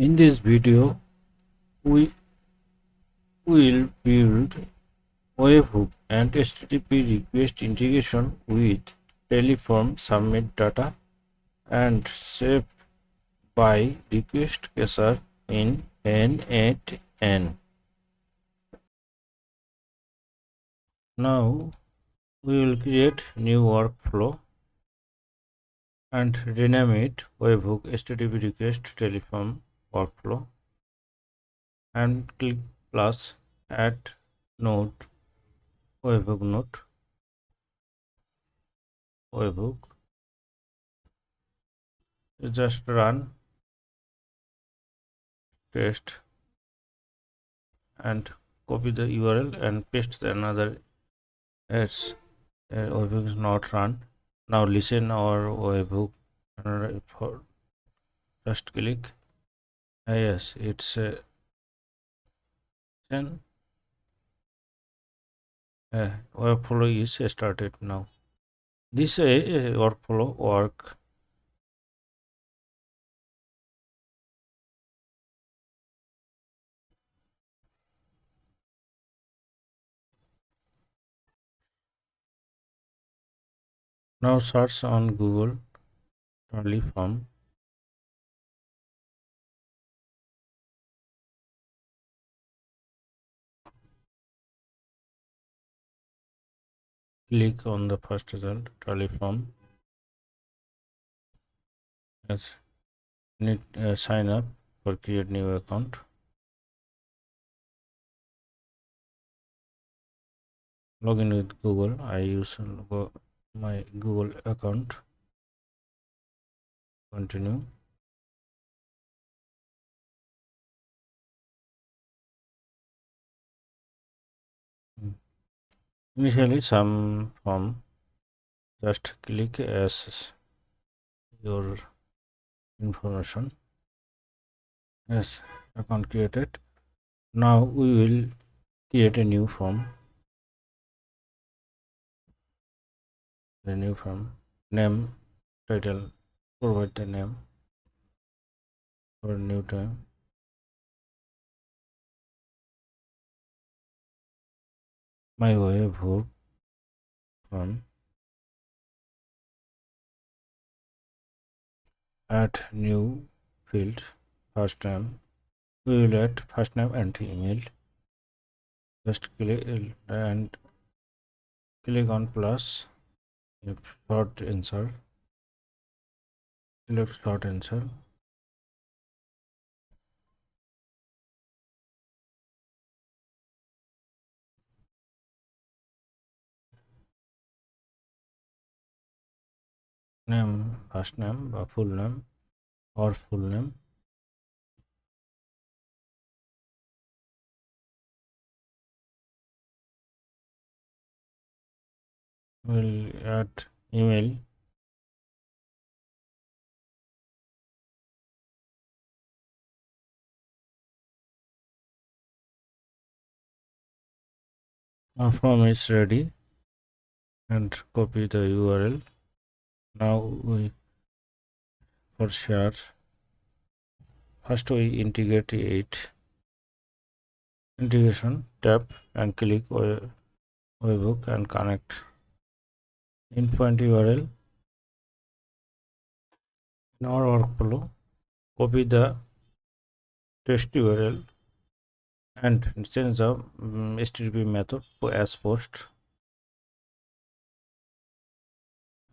In this video, we will build webhook and HTTP request integration with TallyForm submit data and save by RequestCatcher in N8N. Now we will create new workflow and rename it Webhook HTTP request TallyForm workflow and click plus add node webhook node webhook. Just run test and copy the URL and paste the another as webhook is not run. Now listen our webhook for just click. Yes, it's workflow is started now. This workflow work. Now search on Google TallyForm. Click on the first result TallyForm. Yes, need sign up for create new account. Login with Google. I use my Google account. Continue. Initially some form, just click as your information. Yes, account created. Now we will create a new form. The new form name, title, provide the name for new time. My webhook form. Add new field. First name. We will add first name and email. Just click and click on plus. Short answer. Select short answer. Name, first name, full name or full name. We'll add email. Our form is ready and copy the URL. Now we for share. First we integrate it. Integration tab and click webhook and connect. Endpoint URL. In our workflow, copy the test URL and change the HTTP method as post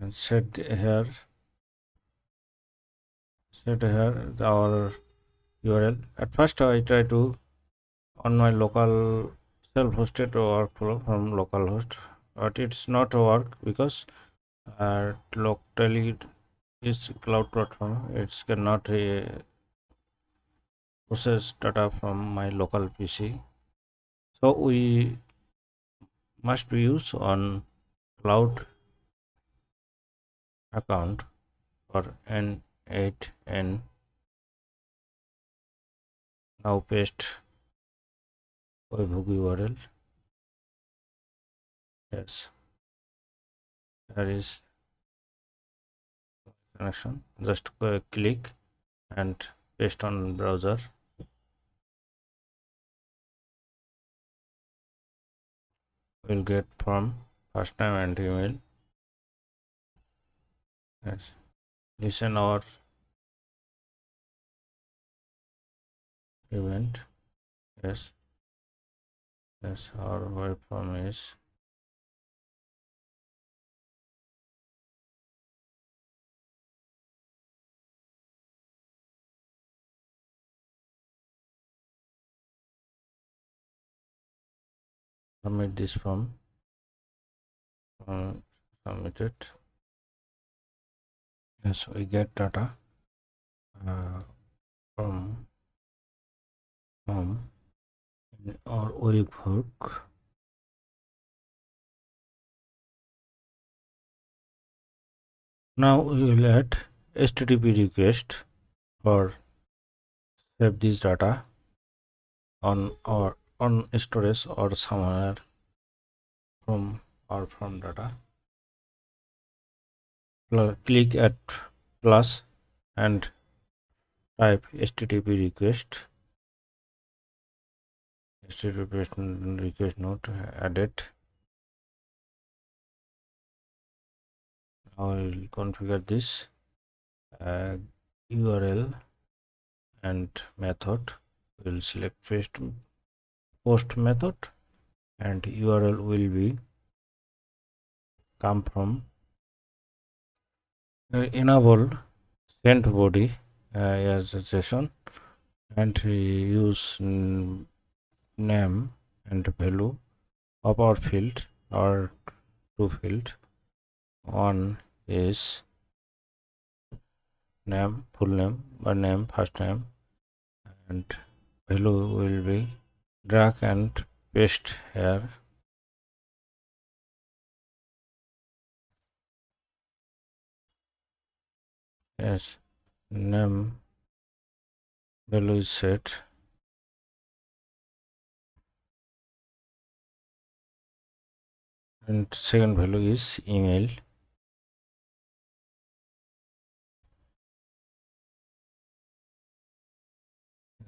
and set here our URL. At first I try to on my local self-hosted workflow from localhost, but it's not work because locally is cloud platform. It cannot process data from my local PC, so we must be use on cloud account for N8N. Now paste webhook URL. Yes, there is connection. Just click and paste on browser. We'll get from first name and email. Yes. Listen our event. Yes. Yes, our web form is submit this form. Submit it. Yes, we get data from our webhook. Now we will add HTTP request or save this data on storage or somewhere from our from data. Click at plus and type HTTP request. HTTP request not added. Now I will configure this URL and method. We'll select post method and URL will be come from enable send body as a session and use name and value of our field or two field. One is name, full name or name, first name, and value will be drag and paste here. Yes, name value is set and second value is email.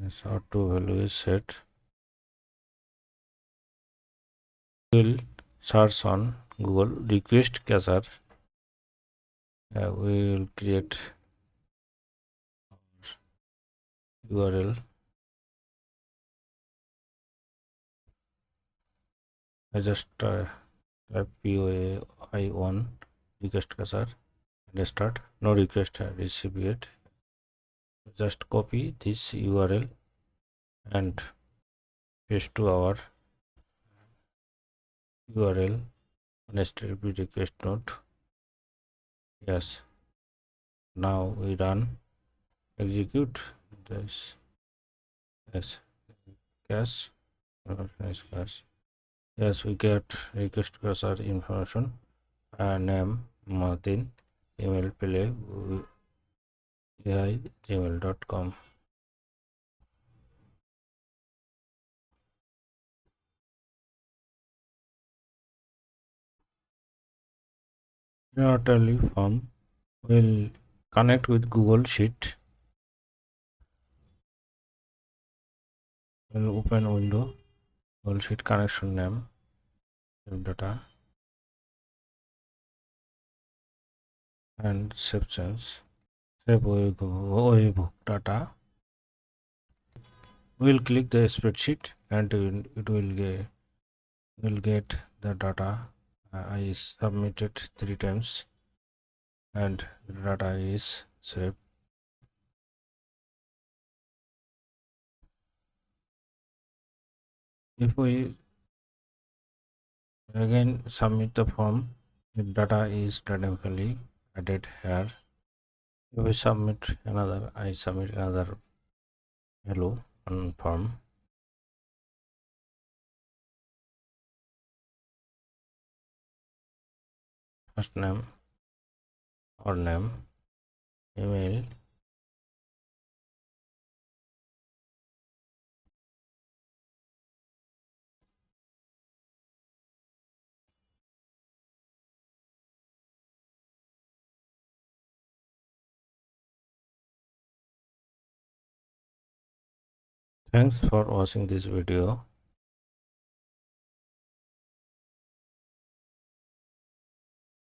Yes, our two value is set. We'll search on Google RequestCatcher. We will create URL. I just type POI1 RequestCatcher and start. No request received yet. Just copy this URL and paste to our URL on HTTP request node. Yes. Now we run execute this. Yes. Cache. Cache. Yes, we get RequestCatcher information. Name Martin, email play gmail.com. Our TallyForm will connect with Google Sheet. We'll open window, Google Sheet connection name, data, and save change. Save Webhook data. We'll click the spreadsheet and it will get the data. I submitted 3 times and the data is saved. If we again submit the form, the data is dynamically added here. If we submit another, I submit another hello on form. First name or name, email, Thanks for watching this video.